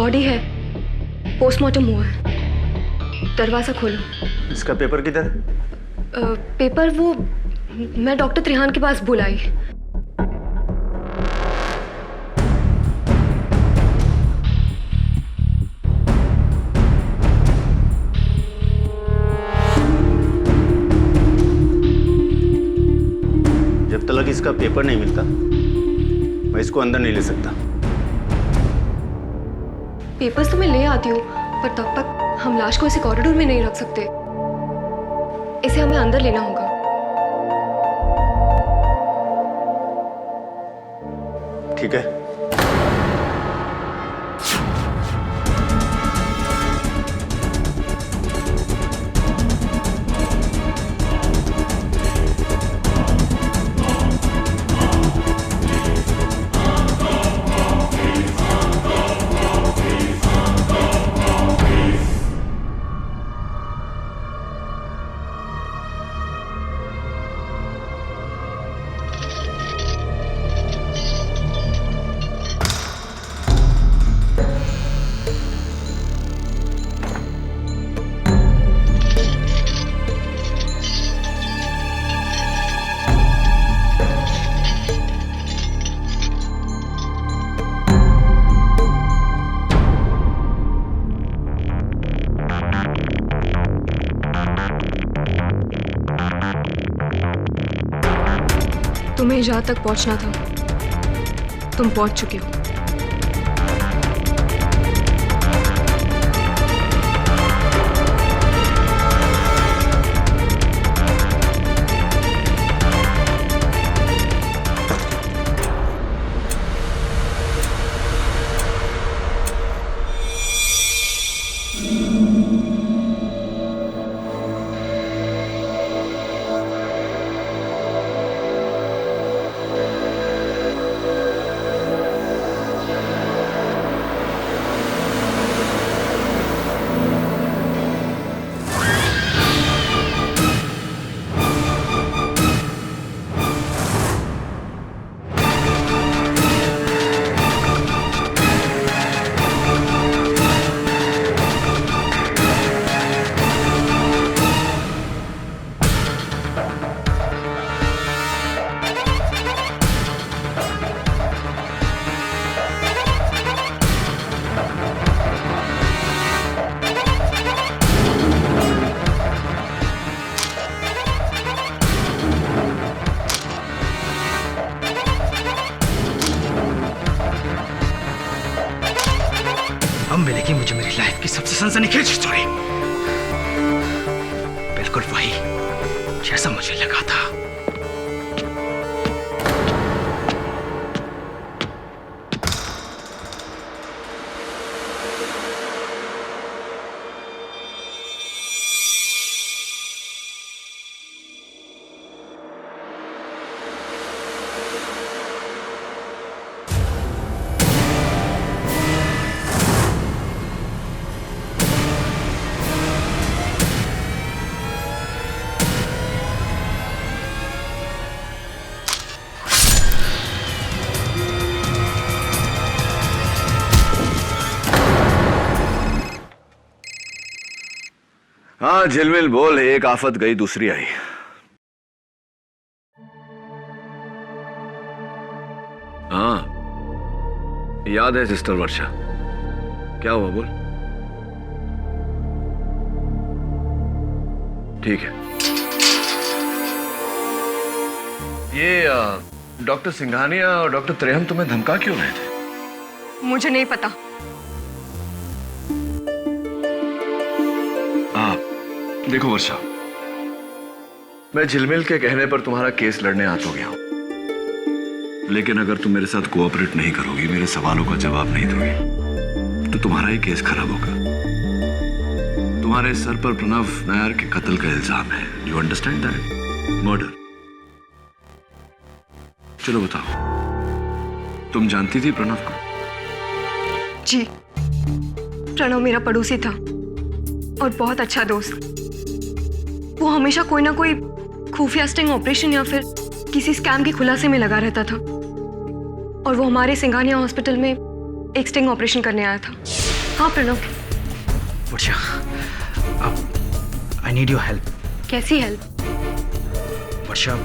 Body है, postmortem हुआ है। दरवाजा खोलो। इसका पेपर किधर? पेपर वो मैं डॉक्टर त्रिहान के पास बुलाई। जब तक इसका पेपर नहीं मिलता मैं इसको अंदर नहीं ले सकता। पेपर्स तो मैं ले आती हूँ, पर तब तक हम लाश को इसे कॉरिडोर में नहीं रख सकते। इसे हमें अंदर लेना होगा। ठीक है। तुम्हें जहाँ तक पहुँचना था तुम पहुँच चुके हो। अब मिलेगी मुझे मेरी लाइफ की सबसे सनसनीखेज स्टोरी। बिल्कुल वही जैसा मुझे लगा था। हाँ झिलमिल बोल, एक आफत गई दूसरी आई। हाँ याद है सिस्टर वर्षा, क्या हुआ बोल। ठीक है। ये डॉक्टर सिंघानिया और डॉक्टर त्रेहन तुम्हें धमका क्यों रहे थे? मुझे नहीं पता। देखो वर्षा, मैं झिलमिल के कहने पर तुम्हारा केस लड़ने आ तो गया हूं, लेकिन अगर तुम मेरे साथ कोऑपरेट नहीं करोगी, मेरे सवालों का जवाब नहीं दोगी, तो तुम्हारा ही केस खराब होगा। तुम्हारे सर पर प्रणव नायर के कत्ल का इल्जाम है। You understand that? मर्डर। चलो बताओ, तुम जानती थी प्रणव को? जी, प्रणव मेरा पड़ोसी था और बहुत अच्छा दोस्त। वो हमेशा कोई ना कोई खुफिया स्टिंग ऑपरेशन या फिर किसी स्कैम के खुलासे में लगा रहता था, और वो हमारे सिंघानिया हॉस्पिटल में एक स्टिंग ऑपरेशन करने आया था। हाँ प्रणव, वर्षा, आई नीड योर हेल्प। कैसी हेल्प? वर्षा,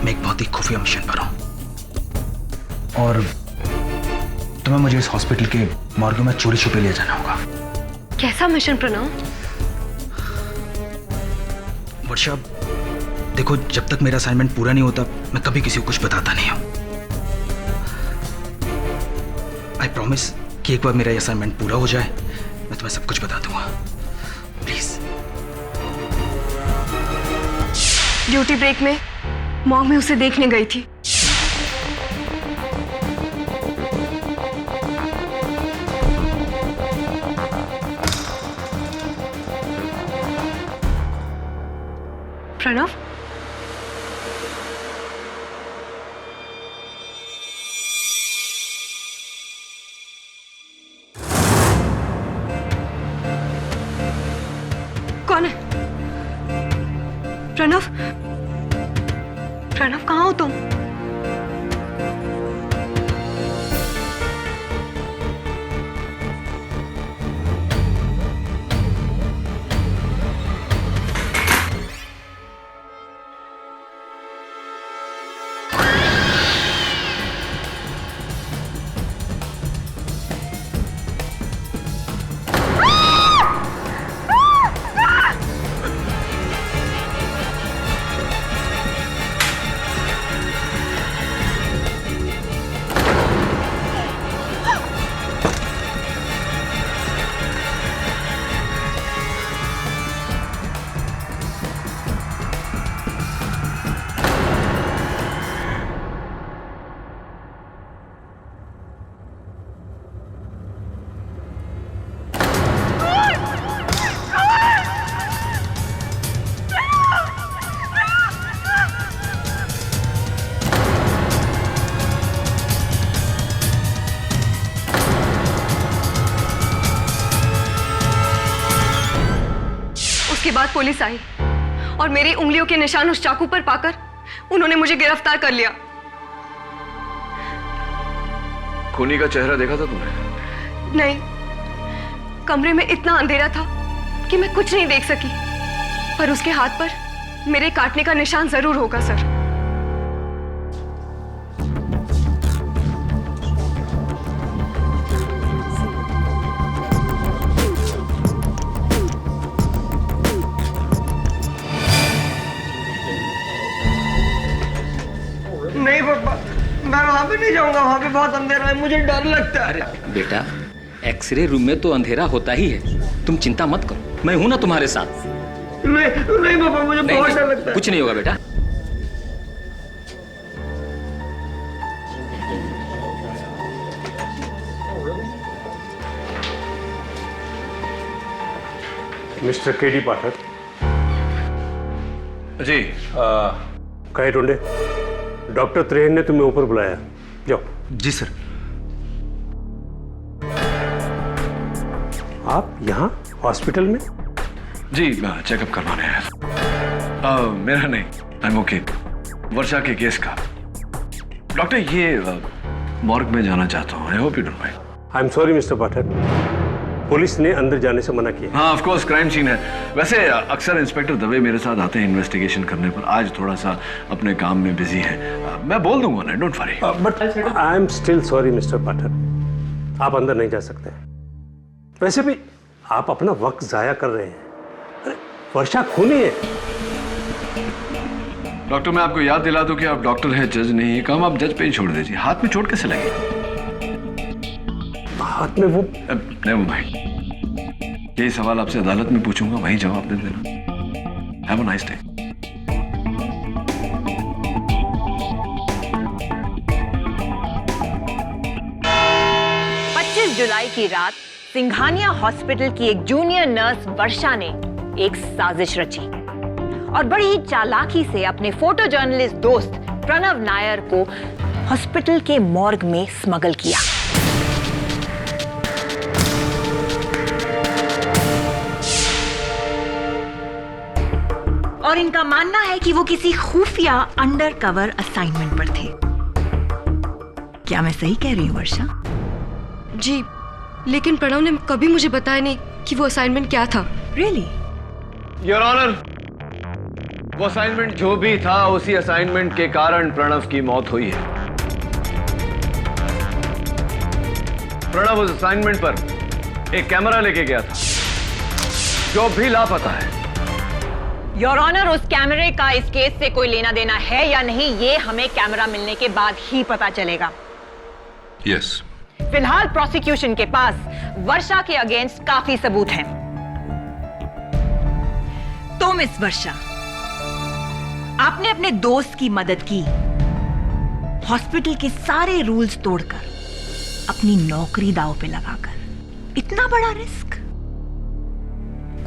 मैं एक बहुत ही खुफिया मिशन पर हूँ और तुम्हें मुझे इस हॉस्पिटल के मॉर्ग में चोरी छुपे ले जाना होगा। कैसा मिशन प्रणव? वर्षा, देखो, जब तक मेरा असाइनमेंट पूरा नहीं होता मैं कभी किसी को कुछ बताता नहीं हूं। आई प्रॉमिस कि एक बार मेरा असाइनमेंट पूरा हो जाए मैं तुम्हें सब कुछ बता दूंगा। प्लीज। ड्यूटी ब्रेक में मॉम में उसे देखने गई थी। प्रणव, कौन है? प्रणव, प्रणव कहाँ हो तुम? उसके बाद पुलिस आई और मेरी उंगलियों के निशान उस चाकू पर पाकर उन्होंने मुझे गिरफ्तार कर लिया। खूनी का चेहरा देखा था तुमने? नहीं, कमरे में इतना अंधेरा था कि मैं कुछ नहीं देख सकी, पर उसके हाथ पर मेरे काटने का निशान जरूर होगा सर। नहीं पापा, मैं वहां पे नहीं जाऊंगा, वहां पे बहुत अंधेरा है, मुझे डर लगता है। अरे बेटा, एक्सरे रूम में तो अंधेरा होता ही है, तुम चिंता मत करो, मैं हूं ना तुम्हारे साथ। नहीं नहीं पापा, मुझे नहीं, बहुत डर लगता है। कुछ नहीं होगा बेटा। मिस्टर केडी पाठक। जी। कहे टुंडे, डॉक्टर त्रेहन ने तुम्हें ऊपर बुलाया, जाओ। जी सर। आप यहाँ हॉस्पिटल में? जी, चेकअप करवाने आया। मेरा नहीं, आई एम ओके। वर्षा के केस का। डॉक्टर, ये मॉर्ग में जाना चाहता हूँ। I hope you don't mind. I am sorry mister Pathak, police ने अंदर जाने से मना किया। हाँ, ऑफ कोर्स क्राइम सीन है। वैसे अक्सर इंस्पेक्टर दवे मेरे साथ आते हैं इन्वेस्टिगेशन करने पर, आज थोड़ा सा अपने काम में बिजी है। मैं बोल दूंगा ना, don't worry. But I am still sorry mister Pathak, आप अंदर नहीं जा सकते। वैसे भी आप अपना वक्त जाया कर रहे हैं। अरे वर्षा खूनी है। डॉक्टर, मैं आपको याद दिला दूं कि आप डॉक्टर हैं, जज नहीं है। काम आप जज पे ही छोड़ दीजिए। हाथ में चोट कैसे लगी? हाथ में वो नहीं भाई, यही सवाल आपसे अदालत में पूछूंगा, वही जवाब दे देना। Have a nice day. जुलाई की रात सिंघानिया हॉस्पिटल की एक जूनियर नर्स वर्षा ने एक साजिश रची और बड़ी ही चालाकी से अपने फोटो जर्नलिस्ट दोस्त प्रणव नायर को हॉस्पिटल के मॉर्ग में स्मगल किया। और इनका मानना है कि वो किसी खुफिया अंडरकवर असाइनमेंट पर थे। क्या मैं सही कह रही हूँ वर्षा? जी, लेकिन प्रणव ने कभी मुझे बताया नहीं कि वो असाइनमेंट क्या था। रियली? योर ऑनर, वो असाइनमेंट जो भी था, उसी असाइनमेंट के कारण प्रणव की मौत हुई है। प्रणव उस असाइनमेंट पर एक कैमरा लेके गया था जो भी लापता है। योर ऑनर, उस कैमरे का इस केस से कोई लेना देना है या नहीं, ये हमें कैमरा मिलने के बाद ही पता चलेगा। यस। फिलहाल प्रोसिक्यूशन के पास वर्षा के अगेंस्ट काफी सबूत हैं। तो मिस वर्षा, आपने अपने दोस्त की मदद की, हॉस्पिटल के सारे रूल्स तोड़कर, अपनी नौकरी दांव पे लगाकर। इतना बड़ा रिस्क?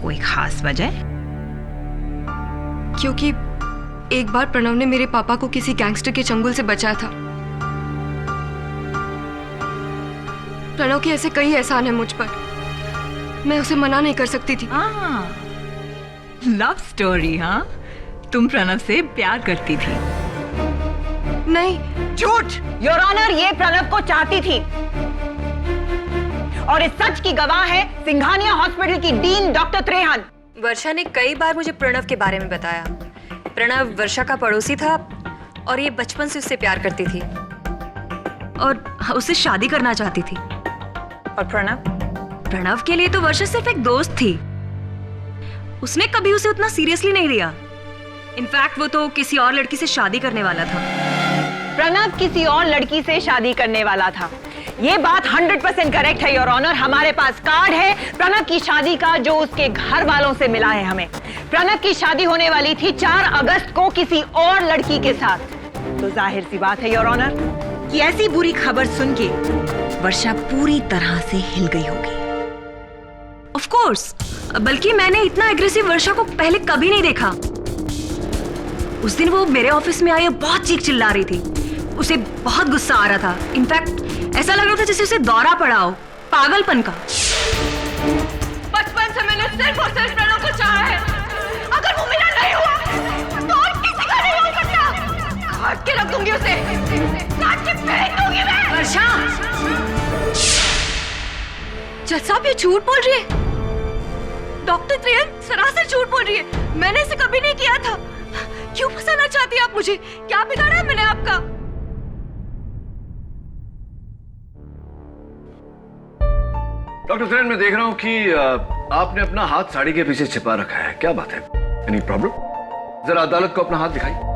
कोई खास वजह? क्योंकि एक बार प्रणव ने मेरे पापा को किसी गैंगस्टर के चंगुल से बचाया था। प्रणव के ऐसे कई एहसान है मुझ पर, मैं उसे मना नहीं कर सकती थी। Love story? हाँ, तुम प्रणव से प्यार करती थी? नहीं। झूठ! योर ऑनर, ये प्रणव को चाहती थी और इस सच की गवाह है सिंघानिया हॉस्पिटल की डीन डॉक्टर त्रेहन। वर्षा ने कई बार मुझे प्रणव के बारे में बताया। प्रणव वर्षा का पड़ोसी था और ये बचपन से उससे प्यार करती थी और उससे शादी करना चाहती थी। और प्रणव के लिए तो वर्षा सिर्फ एक दोस्त थी। उसने कभी उसे उतना सीरियसली नहीं लिया। इनफैक्ट वो तो किसी और लड़की से शादी करने वाला था। प्रणव किसी और लड़की से शादी करने वाला था, ये बात 100% करेक्ट है योर ऑनर। हमारे पास कार्ड है प्रणव की शादी का जो उसके घर वालों से मिला है हमें। प्रणव की शादी होने वाली थी 4 अगस्त को किसी और लड़की के साथ। तो जाहिर सी बात है योर ऑनर कि ऐसी बुरी खबर सुन के वर्षा पूरी तरह से हिल गई होगी। ऑफ कोर्स, बल्कि मैंने इतना एग्रेसिव वर्षा को पहले कभी नहीं देखा। उस दिन वो मेरे ऑफिस में आई और बहुत चीख चिल्ला रही थी। उसे बहुत गुस्सा आ रहा था। इनफैक्ट ऐसा लग रहा था जैसे उसे दौरा पड़ा हो, पागलपन का। बचपन से मैंने सिर्फ और सिर्फ प्रणव को चाहा है। अगर वो मेरा नहीं हुआ तो और किसी का नहीं हो सकता। काट के रख दूंगी उसे, काट के फेंक दूंगी मैं। वर्षा, जज साहब ये झूठ बोल रही है। डॉक्टर त्रेहन सरासर झूठ बोल रही है। मैंने इसे कभी नहीं किया था। क्यों फंसाना चाहती है आप मुझे? क्या बिगाड़ा है मैंने आपका? डॉक्टर त्रेहन, मैं देख रहा हूं कि आपने अपना हाथ साड़ी के पीछे छिपा रखा है। क्या बात है? Any problem? जरा अदालत को अपना हाथ दिखाइए।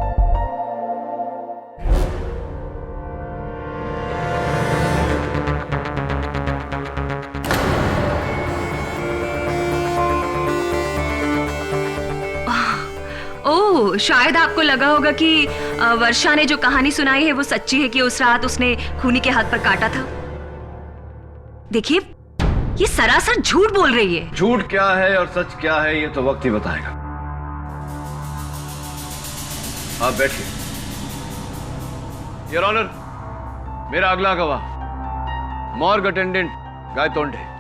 ओह, शायद आपको लगा होगा कि वर्षा ने जो कहानी सुनाई है वो सच्ची है कि उस रात उसने खूनी के हाथ पर काटा था। देखिए, ये सरासर झूठ बोल रही है। झूठ क्या है और सच क्या है ये तो वक्त ही बताएगा। आप बैठिए। योर ऑनर, मेरा अगला गवाह मॉर्ग अटेंडेंट गायतोंडे।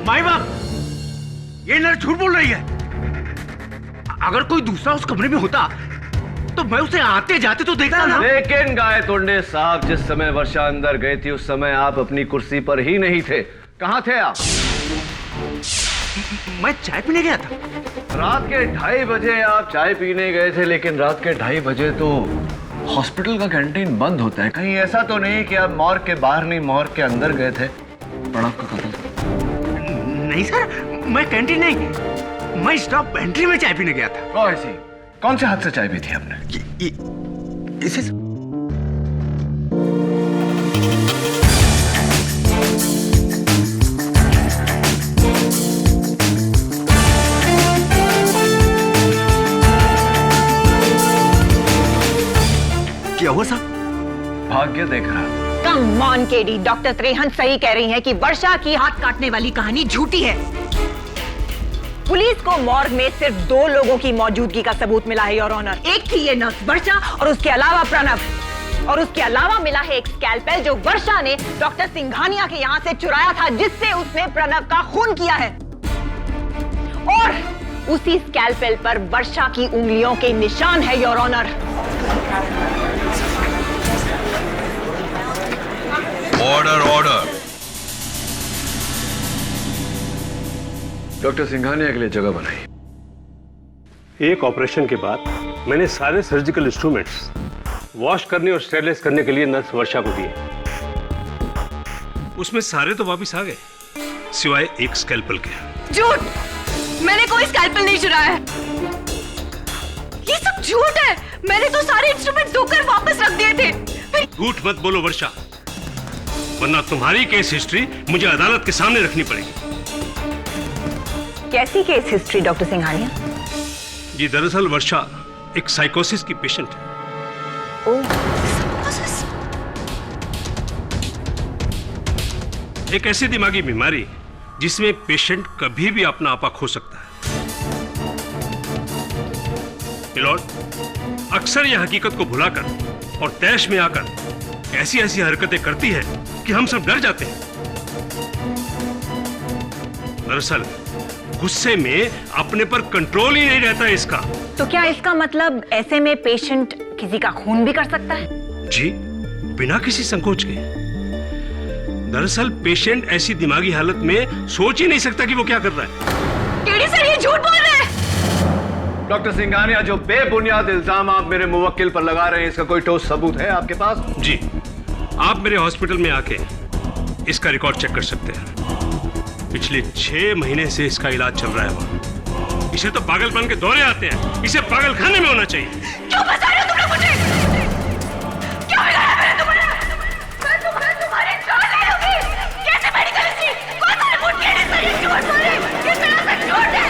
माई बाप, ये लड़की झूठ बोल रही है। अगर कोई दूसरा उस कमरे में होता तो मैं उसे आते जाते तो देखता ना। लेकिन गायतोंडे साहब, जिस समय वर्षा अंदर गई थी उस समय आप अपनी कुर्सी पर ही नहीं थे। कहां थे आप? मैं चाय पीने गया था। रात के 2:30 बजे आप चाय पीने गए थे, लेकिन रात के 2:30 बजे तो हॉस्पिटल का कैंटीन बंद होता है। कहीं ऐसा तो नहीं कि आप मॉर्ग के बाहर नहीं, मॉर्ग के अंदर गए थे? प्रणव का कत्ल? नहीं सर, मैं कैंटीन नहीं, मैं स्टॉप एंट्री में चाय पीने गया था। ऐसी कौन से हाथ से चाय पी थी आपने? इसे क्या हुआ साहब? भाग्य देख रहा। Come on KD, doctor Trehan सही कह रही हैं कि वर्षा की हाथ काटने वाली कहानी झूठी है। पुलिस को मॉर्ग में सिर्फ 2 लोगों की मौजूदगी का सबूत मिला है योर ऑनर। एक थी ये नर्स वर्षा और उसके अलावा प्रणव, और उसके अलावा मिला है एक स्कैल्पेल जो वर्षा ने डॉक्टर सिंघानिया के यहाँ से चुराया था, जिससे उसने प्रणव का खून किया है। और उसी स्कैल्पेल पर वर्षा की उंगलियों के निशान है your honour. Order order. Doctor Singhania के लिए जगह बनाई। एक ऑपरेशन के बाद मैंने सारे सर्जिकल इंस्ट्रूमेंट्स वॉश करने और स्टेरलाइज करने के लिए नर्स वर्षा को दिए। उसमें सारे तो वापस आ गए सिवाय एक स्कैल्पल के। झूठ, मैंने कोई स्कैल्पल नहीं चुराया है। ये सब झूठ है। मैंने तो सारे इंस्ट्रूमेंट धोकर वापस रख दिए थे। झूठ मत बोलो वर्षा, वरना तुम्हारी केस हिस्ट्री मुझे अदालत के सामने रखनी पड़ेगी। कैसी केस हिस्ट्री डॉक्टर सिंघानिया? जी दरअसल वर्षा एक साइकोसिस की पेशेंट है। एक ऐसी दिमागी बीमारी जिसमें पेशेंट कभी भी अपना आपा खो सकता है। मिलॉर्ड, अक्सर यह हकीकत को भुलाकर और तैश में आकर ऐसी ऐसी हरकतें करती है कि हम सब डर जाते हैं। दरअसल गुस्से में अपने पर कंट्रोल ही नहीं रहता इसका। तो क्या इसका मतलब ऐसे में पेशेंट किसी का खून भी कर सकता है? जी, बिना किसी संकोच के। दरअसल पेशेंट ऐसी दिमागी हालत में सोच ही नहीं सकता कि वो क्या कर रहा है। केडी सर, ये झूठ बोल रहे हैं। डॉक्टर सिंघानिया, जो बेबुनियाद इल्जाम आप मेरे मुवक्किल पर लगा रहे हैं, इसका कोई ठोस सबूत है आपके पास? जी, आप मेरे हॉस्पिटल में आके इसका रिकॉर्ड चेक कर सकते हैं। पिछले 6 महीने से इसका इलाज चल रहा है वहाँ। इसे तो पागलपन के दौरे आते हैं। इसे पागलखाने में होना चाहिए। क्यों फंसा रहे हो तुम लोग मुझे? क्या बिगाड़ा मैंने तुम्हारा? मैं तुम्हारी जान ले लूंगी। कैसे मेडिकल हिस्ट्री? कौन सा रिपोर्ट किया है सर? ये झूठ बोल रहे हैं। किस तरह से झूठ है?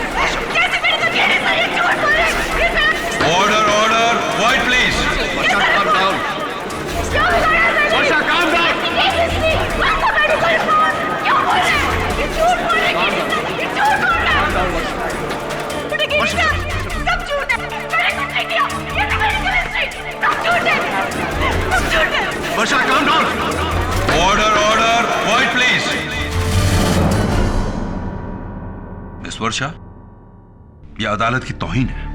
कैसे मेडिकल किया है सर? ये झूठ बोल रहे हैं। किस तरह? Order order, quiet please. Varsha calm down. क्यों बिगाड़ा सर? वर्षा काम डाउन। केस हिस्ट्री, कौन सा मेडिकल रिपोर्ट? क्यों बोल रहे हैं? ये झूठ बोल रहे हैं। ये झूठ बोल रहे हैं। सब झूठ है। मैंने कुछ नहीं किया। ये सब मेडिकल हिस्ट्री, सब झूठ है। सब झूठ है। Varsha calm down. Order order, quiet please. Miss Varsha, यह अदालत की तौहीन है।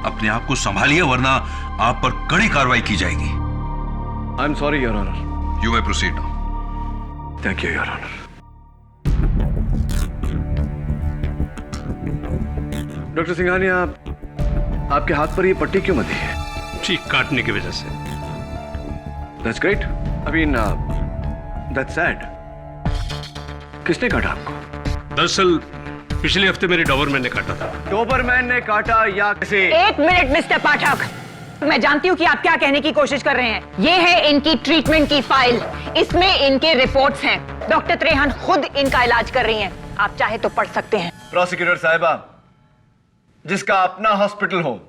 अपने आप को संभालिए वरना आप पर कड़ी कार्रवाई की जाएगी। I am sorry your honour. You may proceed now. Thank you your honour. Doctor Singhania, आपके हाथ पर ये पट्टी क्यों बंधी है? ठीक काटने की वजह से। That's great. I mean that's sad. किसने काटा आपको? दरअसल पिछले हफ्ते मेरे डॉबरमैन ने काटा था। डॉबरमैन ने काटा या किसी? एक मिनट मिस्टर पाठक, मैं जानती हूँ कि आप क्या कहने की कोशिश कर रहे हैं। ये है इनकी ट्रीटमेंट की फाइल। इसमें इनके रिपोर्ट्स हैं। डॉक्टर त्रेहन खुद इनका इलाज कर रही हैं। आप चाहे तो पढ़ सकते हैं। प्रोसिक्यूटर साहिबा, जिसका अपना हॉस्पिटल हो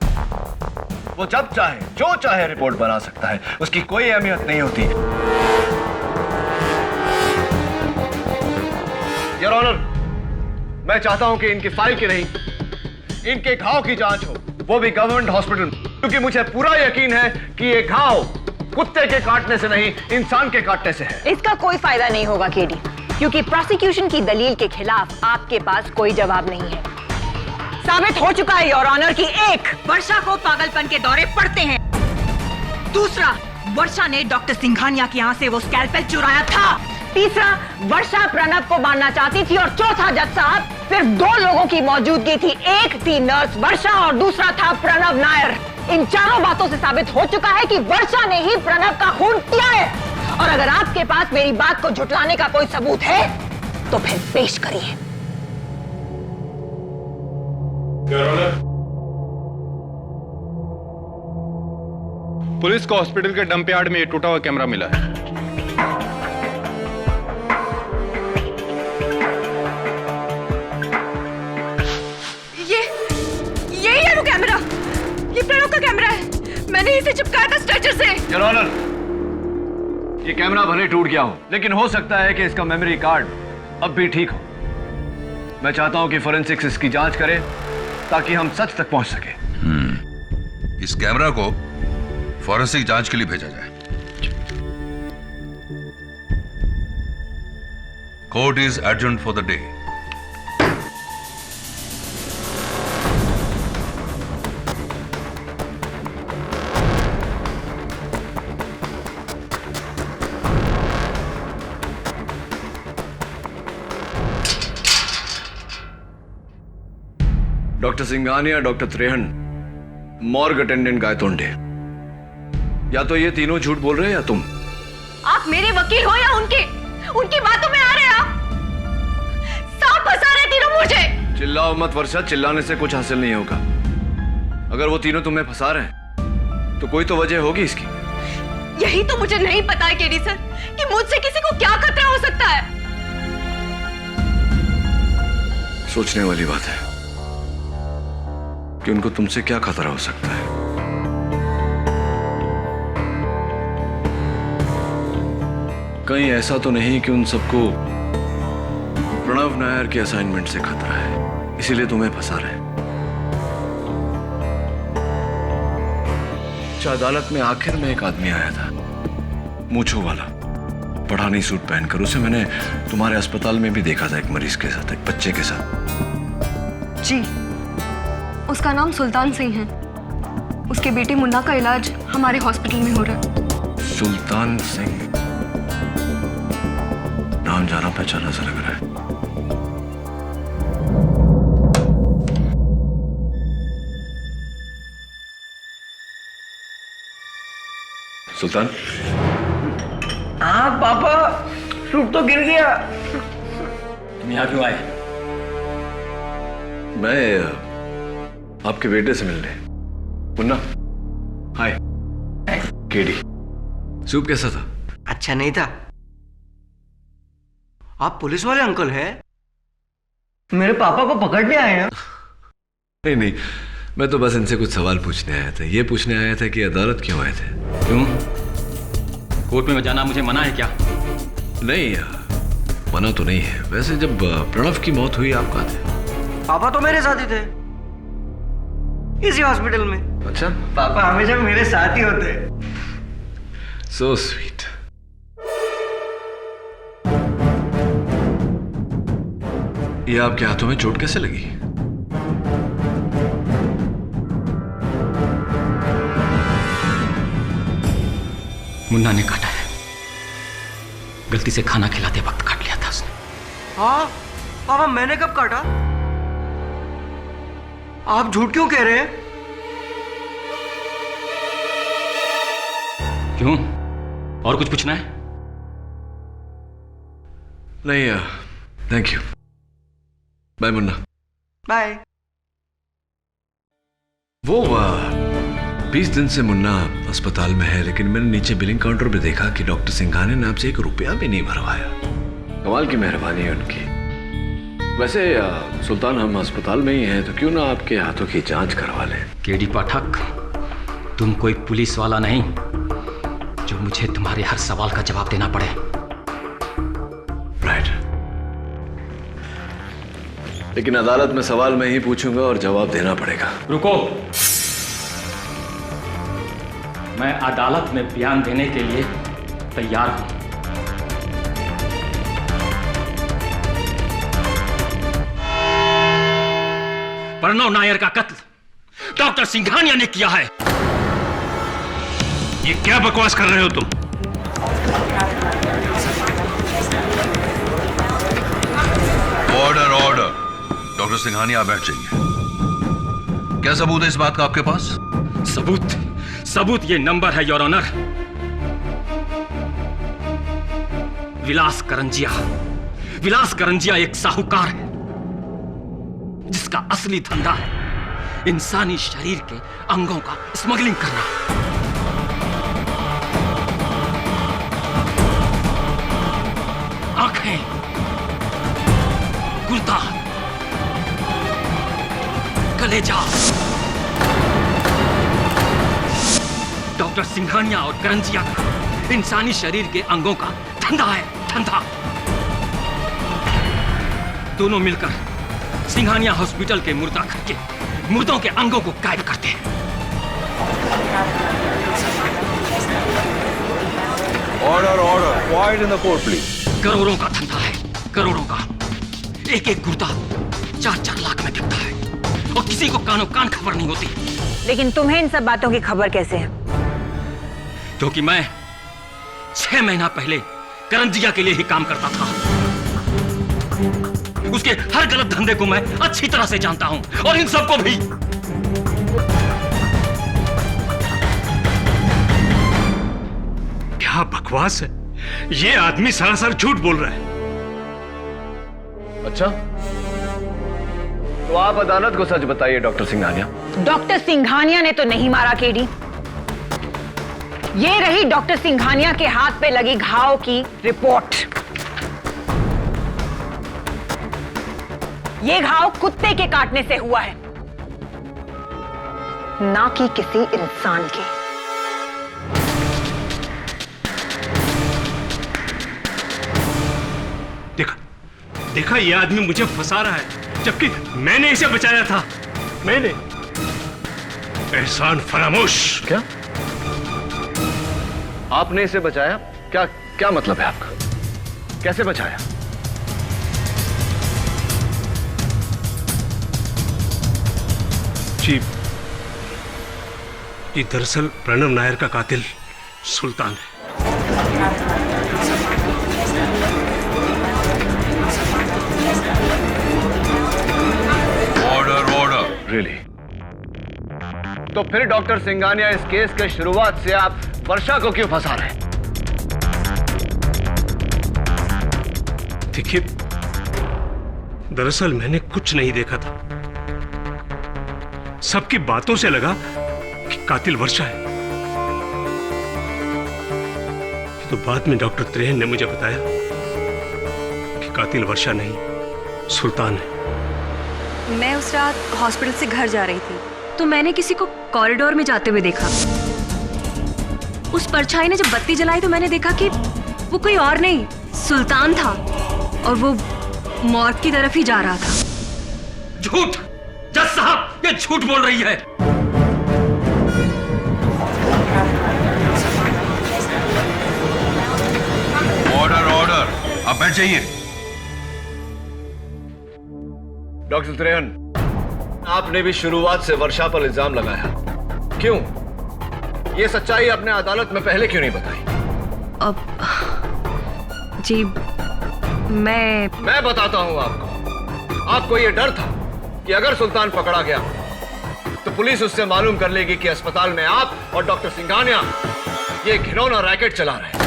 वो जब चाहे जो चाहे रिपोर्ट बना सकता है। उसकी कोई अहमियत नहीं होती। योर ऑनर, मैं चाहता हूं कि इनकी फाइल की नहीं, इनके घाव की जांच हो, वो भी गवर्नमेंट हॉस्पिटल, क्योंकि मुझे पूरा यकीन है कि ये घाव कुत्ते के काटने से नहीं, इंसान के काटने से है। इसका कोई फायदा नहीं होगा केडी, क्योंकि प्रोसिक्यूशन की दलील के खिलाफ आपके पास कोई जवाब नहीं है। साबित हो चुका है योर ऑनर कि एक, वर्षा को पागलपन के दौरे पड़ते हैं। दूसरा, वर्षा ने डॉक्टर सिंघानिया के यहाँ से वो स्कैल्पेल चुराया था। तीसरा, वर्षा प्रणव को मारना चाहती थी। और चौथा जज साहब, सिर्फ 2 लोगों की मौजूदगी थी। एक थी नर्स वर्षा और दूसरा था प्रणव नायर। इन चारों बातों से साबित हो चुका है कि वर्षा ने ही प्रणव का खून किया है। और अगर आपके पास मेरी बात को झुटलाने का कोई सबूत है तो फिर पेश करिए। पुलिस को हॉस्पिटल के डंप यार्ड में टूटा हुआ कैमरा मिला है। ये वो कैमरा, ये प्रणव का कैमरा है। मैंने इसे चिपकाया था स्ट्रेचर से। योर ऑनर, ये कैमरा भले टूट गया हो, लेकिन हो सकता है कि इसका मेमोरी कार्ड अब भी ठीक हो। मैं चाहता हूं कि फोरेंसिक्स इसकी जांच करे ताकि हम सच तक पहुंच सके। इस कैमरा को फॉरेंसिक जांच के लिए भेजा जाए। Court is adjourned for the day. Doctor Singhania, doctor Trehan, morgue attendant Gaitonde, या तो ये तीनों झूठ बोल रहे हैं या तुम। आप मेरे वकील हो या उनकी बातों में आ रहे हैं आप? सांप फंसा रहे तीनों मुझे। चिल्लाओ मत वर्षा, चिल्लाने से कुछ हासिल नहीं होगा। अगर वो तीनों तुम्हें फंसा रहे हैं तो कोई तो वजह होगी इसकी। यही तो मुझे नहीं पता है केडी सर कि मुझसे किसी को क्या खतरा हो सकता है। सोचने वाली बात है कि उनको तुमसे क्या खतरा हो सकता है। कहीं ऐसा तो नहीं कि उन सबको प्रणव नायर के असाइनमेंट से खतरा है, इसीलिए तुम्हें फंसा रहे हैं। अदालत में आखिर में एक आदमी आया था, मूंछों वाला, पठानी सूट पहनकर। उसे मैंने तुम्हारे अस्पताल में भी देखा था, एक मरीज के साथ, एक बच्चे के साथ। जी, उसका नाम सुल्तान सिंह है। उसके बेटे मुन्ना का इलाज हमारे हॉस्पिटल में हो रहा है। सुल्तान सिंह, नाम जाना पहचाना सा लग रहा है। सुल्तान। हाँ पापा, सूट तो गिर गया। तुम यहाँ क्यों आए? मैं आपके बेटे से मिलने। मुन्ना, हाय। केडी, सूप कैसा था? अच्छा नहीं था। आप पुलिस वाले अंकल हैं? मेरे पापा को पकड़ने आए हैं? नहीं नहीं, मैं तो बस इनसे कुछ सवाल पूछने आया था। ये पूछने आया था कि अदालत क्यों आए थे। क्यों? कोर्ट में जाना मुझे मना है क्या? नहीं, मना तो नहीं है। वैसे जब प्रणव की मौत हुई आप कहाँ थे? पापा तो मेरे साथ ही थे, इसी हॉस्पिटल में। अच्छा। पापा हमेशा मेरे साथ ही होते। So sweet. ये आपके हाथों में चोट कैसे लगी? मुन्ना ने काटा है। गलती से खाना खिलाते वक्त काट लिया था उसने। हाँ पापा, मैंने कब काटा? आप झूठ क्यों कह रहे हैं? क्यों? और कुछ पूछना है? नहीं, thank you. Bye Munna. Bye. वो 20 दिन से मुन्ना अस्पताल में है, लेकिन मैंने नीचे बिलिंग काउंटर पे देखा कि डॉक्टर सिंघानिया ने आपसे 1 रुपया भी नहीं भरवाया। कमाल की मेहरबानी है उनकी। वैसे सुल्तान, हम अस्पताल में ही हैं, तो क्यों ना आपके हाथों की जांच करवा लें। केडी पाठक, तुम कोई पुलिस वाला नहीं जो मुझे तुम्हारे हर सवाल का जवाब देना पड़े। राइट। लेकिन अदालत में सवाल मैं ही पूछूंगा और जवाब देना पड़ेगा। रुको, मैं अदालत में बयान देने के लिए तैयार हूं। प्रणव नायर का कत्ल डॉक्टर सिंघानिया ने किया है। ये क्या बकवास कर रहे हो तुम? Order order. डॉक्टर सिंघानिया, बैठ जाइए। क्या सबूत है इस बात का आपके पास? सबूत ये नंबर है योर ऑनर। विलास करंजिया एक साहूकार है जिसका असली धंधा है इंसानी शरीर के अंगों का स्मगलिंग करना। आंखें, गुर्दा, कलेजा। डॉक्टर सिंघानिया और करंजिया का इंसानी शरीर के अंगों का धंधा है, धंधा। दोनों मिलकर सिंघानिया हॉस्पिटल के मुर्दा घर के मुर्दों के अंगों को गायब करते हैं। Order order, quite in the court please. करोड़ों का धंधा है, करोड़ों का। एक एक गुर्दा 4-4 लाख में बिकता है और किसी को कानों कान खबर नहीं होती। लेकिन तुम्हें इन सब बातों की खबर कैसे है? क्योंकि मैं 6 महीना पहले करंजिया के लिए ही काम करता था। उसके हर गलत धंधे को मैं अच्छी तरह से जानता हूं और इन सबको भी। क्या बकवास है, ये आदमी सरासर झूठ बोल रहा है। अच्छा, तो आप अदालत को सच बताइए डॉक्टर सिंघानिया। डॉक्टर सिंघानिया ने तो नहीं मारा केडी। ये रही डॉक्टर सिंघानिया के हाथ पे लगी घाव की रिपोर्ट। ये घाव कुत्ते के काटने से हुआ है, ना कि किसी इंसान के। देखा, ये आदमी मुझे फंसा रहा है, जबकि मैंने इसे बचाया था। मैंने। एहसान फरामोश। क्या आपने इसे बचाया? क्या क्या मतलब है आपका? कैसे बचाया? जी, ये दरअसल प्रणव नायर का कातिल सुल्तान है। Order order. रियली? तो फिर डॉक्टर सिंघानिया, इस केस के शुरुआत से आप वर्षा को क्यों फंसा रहे हैं? देखिए, दरअसल मैंने कुछ नहीं देखा था। सबकी बातों से लगा कि कातिल वर्षा है। तो बाद में डॉक्टर त्रेहन ने मुझे बताया कि कातिल वर्षा नहीं, सुल्तान है। मैं उस रात हॉस्पिटल से घर जा रही थी तो मैंने किसी को कॉरिडोर में जाते हुए देखा। उस परछाई ने जब बत्ती जलाई तो मैंने देखा कि वो कोई और नहीं, सुल्तान था और वो मॉर्ग की तरफ ही जा रहा था। झूठ! जज साहब, ये झूठ बोल रही है। ऑर्डर ऑर्डर, आप बैठ जाइए। डॉक्टर त्रेहन, आपने भी शुरुआत से वर्षा पर इल्जाम लगाया। क्यों? ये सच्चाई आपने अदालत में पहले क्यों नहीं बताई? अब जी, मैं बताता हूं आपको। आपको ये डर था कि अगर सुल्तान पकड़ा गया तो पुलिस उससे मालूम कर लेगी कि अस्पताल में आप और डॉक्टर सिंघानिया ये घिनौना रैकेट चला रहे हैं।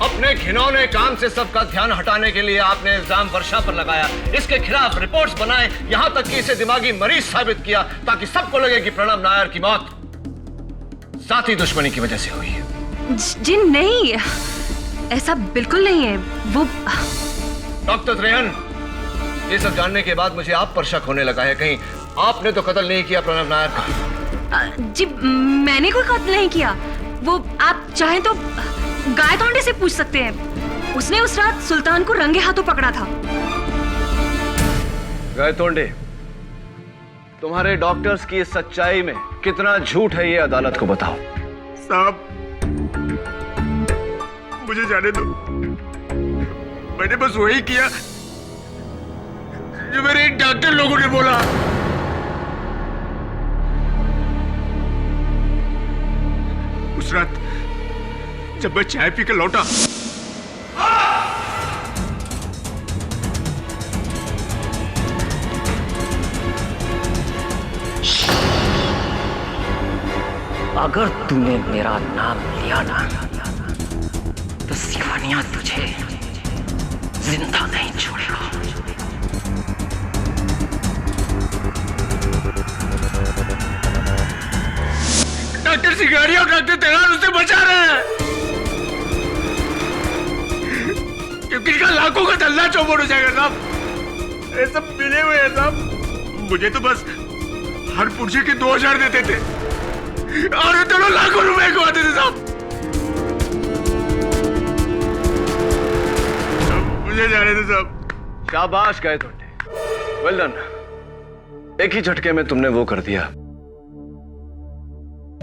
अपने घिनौने काम से सबका ध्यान हटाने के लिए आपने इल्जाम वर्षा पर लगाया, इसके खिलाफ रिपोर्ट्स बनाए, यहां तक कि इसे दिमागी मरीज साबित किया ताकि सबको लगे कि प्रणव नायर की मौत साथी दुश्मनी की वजह से हुई है। जी नहीं, ऐसा बिल्कुल नहीं है। वो डॉक्टर त्रेहन, ये सब जानने के बाद मुझे आप पर शक होने लगा है। कहीं आपने तो कत्ल नहीं किया प्रणव नायर का? जी, मैंने कोई कत्ल नहीं किया। वो आप चाहें तो गायतोंडे से पूछ सकते हैं। उसने उस रात सुल्तान को रंगे हाथों पकड़ा था। गायतोंडे, तुम्हारे डॉक्टर्स की इस सच्चाई में कितना झूठ है ये अदालत को बताओ। साहब, मुझे जाने दो। मैंने बस वही किया जो मेरे डॉक्टर लोगों ने बोला। उस रात जब मैं चाय पी के लौटा, अगर तूने मेरा नाम लिया ना तो सिंघानिया तुझे जिंदा नहीं छोड़ेगा। डॉक्टर सिंघानिया और डॉक्टर तेरान उसे बचा रहे हैं क्योंकि इनका लाखों का धंधा चौपट हो जाएगा साहब। ये सब मिले हुए हैं साहब। मुझे तो बस हर पुर्जे के 2000 देते थे और ये दोनों लाखों रुपए कमाते थे साहब। मुझे जाने दो साहब। शाबाश गए टोटे, वेल डन। एक ही झटके में तुमने वो कर दिया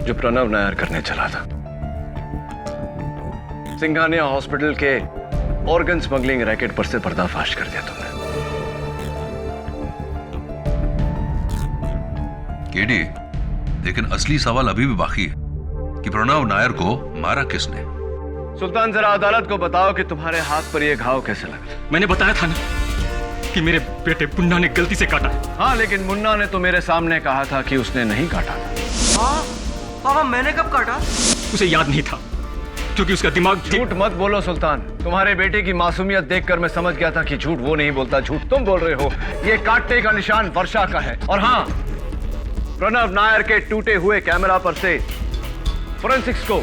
जो प्रणव नायर करने चला था। सिंघानिया हॉस्पिटल के ऑर्गन स्मगलिंग रैकेट पर से पर्दाफाश कर दिया तुमने। केडी, लेकिन असली सवाल अभी भी बाकी है कि प्रणव नायर को मारा किसने? सुल्तान, जरा अदालत को बताओ कि तुम्हारे हाथ पर यह घाव कैसे लगा? मैंने बताया था ना कि मेरे बेटे मुन्ना ने गलती से काटा। हाँ, लेकिन मुन्ना ने तो मेरे सामने कहा था कि उसने नहीं काटा। हाँ पापा, मैंने कब काटा? उसे याद नहीं था क्योंकि उसका दिमाग। झूठ मत बोलो सुल्तान। तुम्हारे बेटे की मासूमियत देखकर मैं समझ गया था कि झूठ वो नहीं बोलता, झूठ तुम बोल रहे हो। ये काटने का निशान वर्षा का है। और हाँ, प्रणव नायर के टूटे हुए कैमरा पर से फोरेंसिक्स को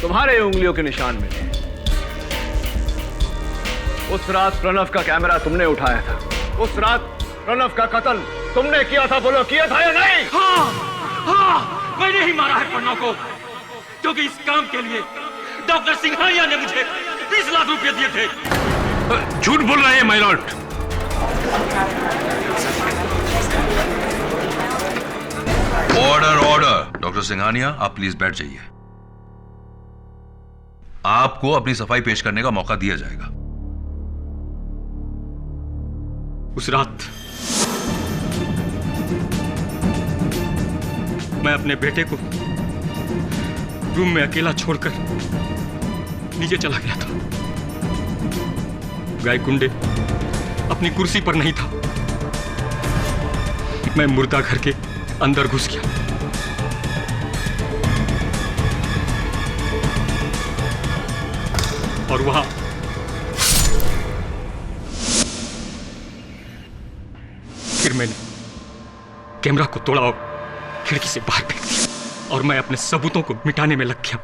तुम्हारे उंगलियों के निशान मिले। उस रात प्रणव का कैमरा तुमने उठाया था। उस रात प्रणव का कत्ल तुमने किया था। बोलो, किया था या नहीं? हाँ, मैंने ही मारा है प्रणव को, क्योंकि इस काम के लिए डॉक्टर सिंघानिया ने मुझे 20 लाख रुपए दिए थे। झूठ बोल रहे हैं my Lord. Order order. Doctor Singhania, आप प्लीज बैठ जाइए। आपको अपनी सफाई पेश करने का मौका दिया जाएगा। उस रात मैं अपने बेटे को रूम में अकेला छोड़कर नीचे चला गया था। गायकुंडे अपनी कुर्सी पर नहीं था। मैं मुर्दा घर के अंदर घुस गया। और वहां फिर मैंने कैमरा को तोड़ा और खिड़की से बाहर फेंक दिया और मैं अपने सबूतों को मिटाने में लग गया।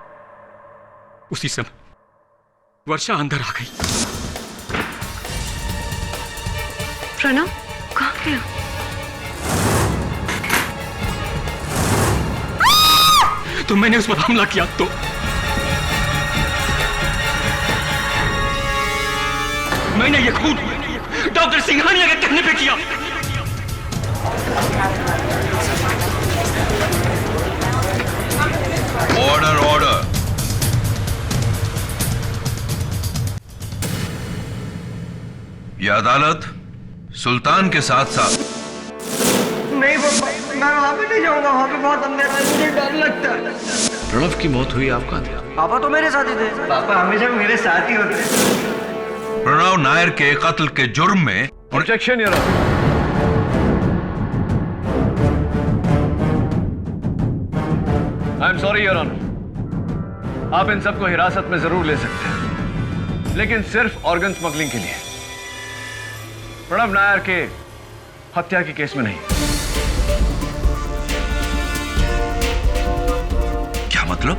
उसी समय वर्षा अंदर आ गई। प्रणव कहाँ गया? तो मैंने उस पर हमला किया तो मैंने ये खून डॉक्टर सिंघानिया के कहने पे किया। Order order. यह अदालत सुल्तान के साथ साथ। नहीं पापा, मैं वहां पे नहीं जाऊंगा। वहां पे बहुत अंधेरा है, मुझे डर लगता है। प्रणव की मौत हुई, आप कहां थे? पापा तो मेरे साथ ही थे। पापा हमेशा मेरे साथ ही होते हैं। प्रणव नायर के कत्ल के जुर्म में objection your honour. I am sorry your honour. आप इन सबको हिरासत में जरूर ले सकते हैं, लेकिन सिर्फ ऑर्गन स्मगलिंग के लिए, प्रणव नायर के हत्या के केस में नहीं। क्या मतलब?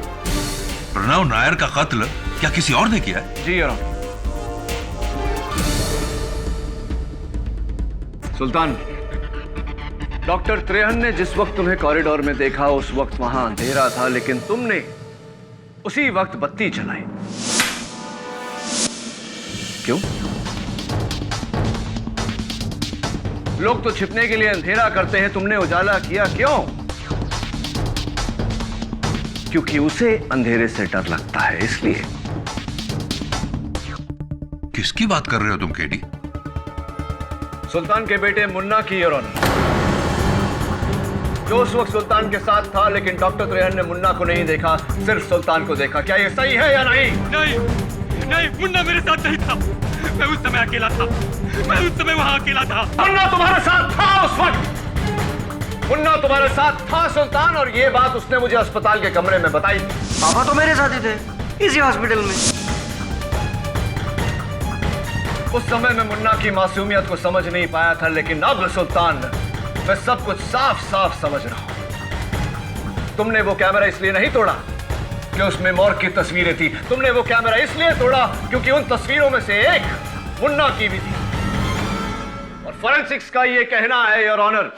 प्रणव नायर का कत्ल क्या किसी और ने किया है? जी your honour. Sultan, doctor Trehan ने जिस वक्त तुम्हें कॉरिडोर में देखा उस वक्त वहां अंधेरा था, लेकिन तुमने उसी वक्त बत्ती जलाई। क्यों? लोग तो छिपने के लिए अंधेरा करते हैं, तुमने उजाला किया क्यों? क्योंकि उसे अंधेरे से डर लगता है, इसलिए। किसकी बात कर रहे हो तुम केडी? सुल्तान के बेटे मुन्ना की योर ऑनर, जो उस वक्त सुल्तान के साथ था, लेकिन डॉक्टर त्रेहन ने मुन्ना को नहीं देखा, सिर्फ सुल्तान को देखा। क्या ये सही है या नहीं? नहीं, नहीं, मुन्ना मेरे साथ नहीं था। मैं उस समय अकेला था। मैं उस समय वहां अकेला था। मुन्ना तुम्हारे साथ था उस वक्त। मुन्ना तुम्हारे साथ था सुल्तान, और ये बात उसने मुझे अस्पताल के कमरे में बताई। पापा तो मेरे साथ ही थे, इसी हॉस्पिटल में। उस समय मैं मुन्ना की मासूमियत को समझ नहीं पाया था, लेकिन अब सुल्तान मैं सब कुछ साफ साफ समझ रहा हूं। तुमने वो कैमरा इसलिए नहीं तोड़ा कि उसमें मॉर्ग की तस्वीरें थी। तुमने वो कैमरा इसलिए तोड़ा क्योंकि उन तस्वीरों में से एक मुन्ना की भी थी। और फोरेंसिक्स का ये कहना है योर ऑनर,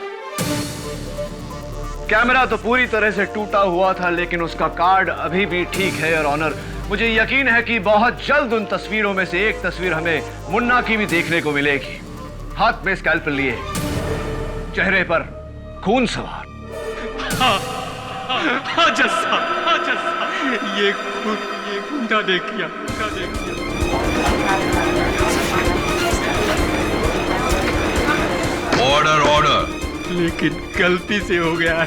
कैमरा तो पूरी तरह से टूटा हुआ था, लेकिन उसका कार्ड अभी भी ठीक है योर ऑनर। मुझे यकीन है कि बहुत जल्द उन तस्वीरों में से एक तस्वीर हमें मुन्ना की भी देखने को मिलेगी। हाथ में स्कैल्पेल लिए, चेहरे पर खून सवार। हाँ जस्सा, हाँ जस्सा, ये गुंडा देखिए, गुंडा देखिए। Order order. लेकिन गलती से हो गया है,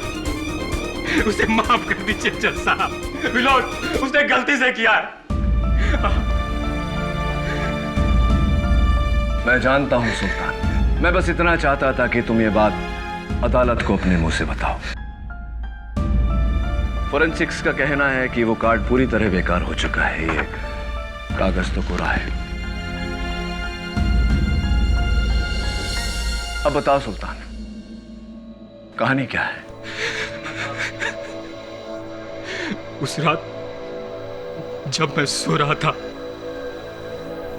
उसे माफ कर दीजिए जज साहब। विनोद, उसने गलती से किया है। मैं जानता हूं सुल्तान, मैं बस इतना चाहता था कि तुम ये बात अदालत को अपने मुंह से बताओ। फोरेंसिक्स का कहना है कि वो कार्ड पूरी तरह बेकार हो चुका है, ये कागज तो कोरा है। अब बताओ सुल्तान, कहानी क्या है? उस रात जब मैं सो रहा था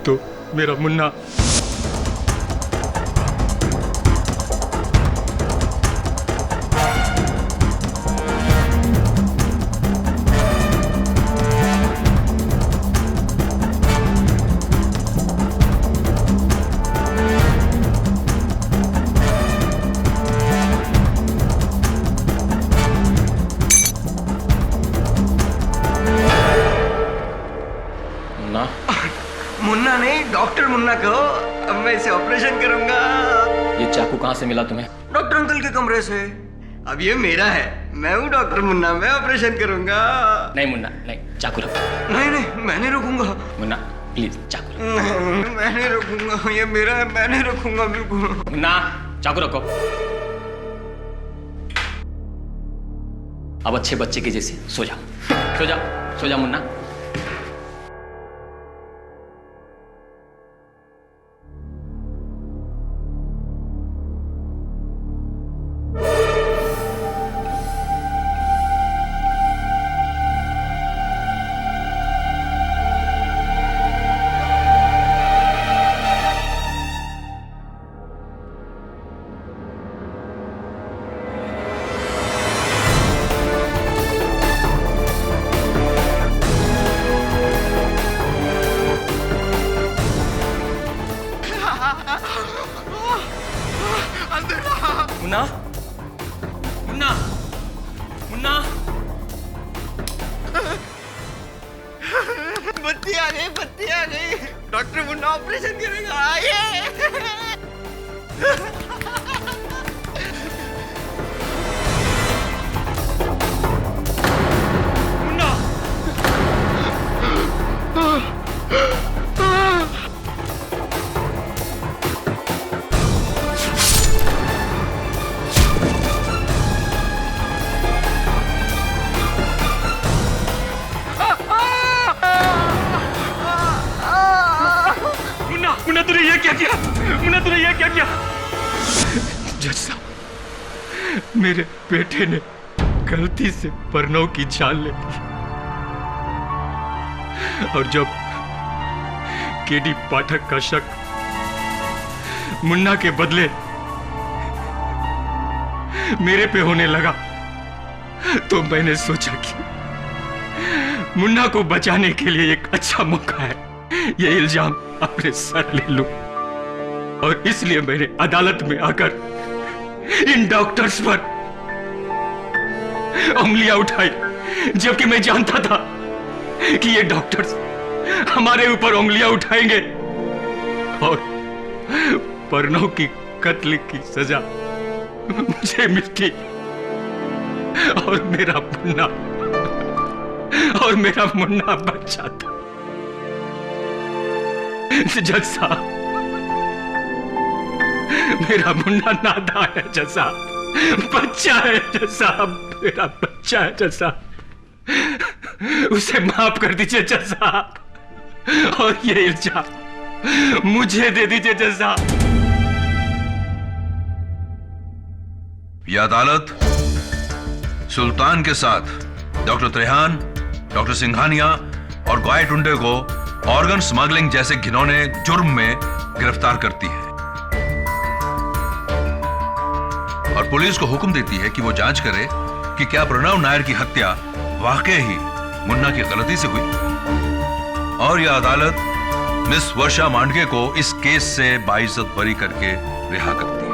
तो मेरा मुन्ना मुन्ना नहीं, डॉक्टर मुन्ना कहो। अब मैं इसे ऑपरेशन करूंगा। ये चाकू कहाँ से मिला तुम्हें? डॉक्टर अंकल के कमरे से। अब ये मेरा है, मैं हूँ डॉक्टर मुन्ना, मैं ऑपरेशन करूंगा। नहीं मुन्ना, नहीं, चाकू रखो। नहीं नहीं, मैं नहीं रखूंगा। मुन्ना प्लीज चाकू। नहीं, मैं नहीं रखूंगा, ये मेरा है, मैं नहीं रखूंगा बिल्कुल। मुन्ना चाकू रखो। अब अच्छे बच्चे के जैसे सो जाओ, सो जाओ, सो जाओ मुन्ना। मुन्ना, मुन्ना, मुन्ना। बत्ती आ गई, बत्ती आ गई। डॉक्टर मुन्ना ऑपरेशन करेगा। आइए। मुन्ना। मुन्ना तूने ये क्या किया? मुन्ना तूने ये क्या किया? जज साहब, मेरे बेटे ने गलती से प्रणव की जान ले ली और जब केडी पाठक का शक मुन्ना के बदले मेरे पे होने लगा तो मैंने सोचा कि मुन्ना को बचाने के लिए एक अच्छा मौका है ये इल्जाम अपने सर ले लूं और इसलिए मैंने अदालत में आकर इन डॉक्टर्स पर उंगलियां उठाई, जबकि मैं जानता था कि ये डॉक्टर्स हमारे ऊपर उंगलियां उठाएंगे और प्रणव की कत्ल की सजा मुझे मिलती और मेरा मुन्ना बच जाता। जज साहब, मेरा मुन्ना नादान है जज साहब, बच्चा है जज साहब, मेरा बच्चा है जज साहब, उसे माफ कर दीजिए जज साहब और ये इल्जाम मुझे दे दीजिए जज साहब। यह अदालत सुल्तान के साथ डॉक्टर त्रेहान, डॉक्टर सिंघानिया और गाय टुंडे को ऑर्गन स्मगलिंग जैसे घिनौने जुर्म में गिरफ्तार करती है और पुलिस को हुक्म देती है कि वो जांच करे कि क्या प्रणव नायर की हत्या वाकई ही मुन्ना की गलती से हुई और यह अदालत मिस वर्षा मांडगे को इस केस से बाइज्जत बरी करके रिहा करती है।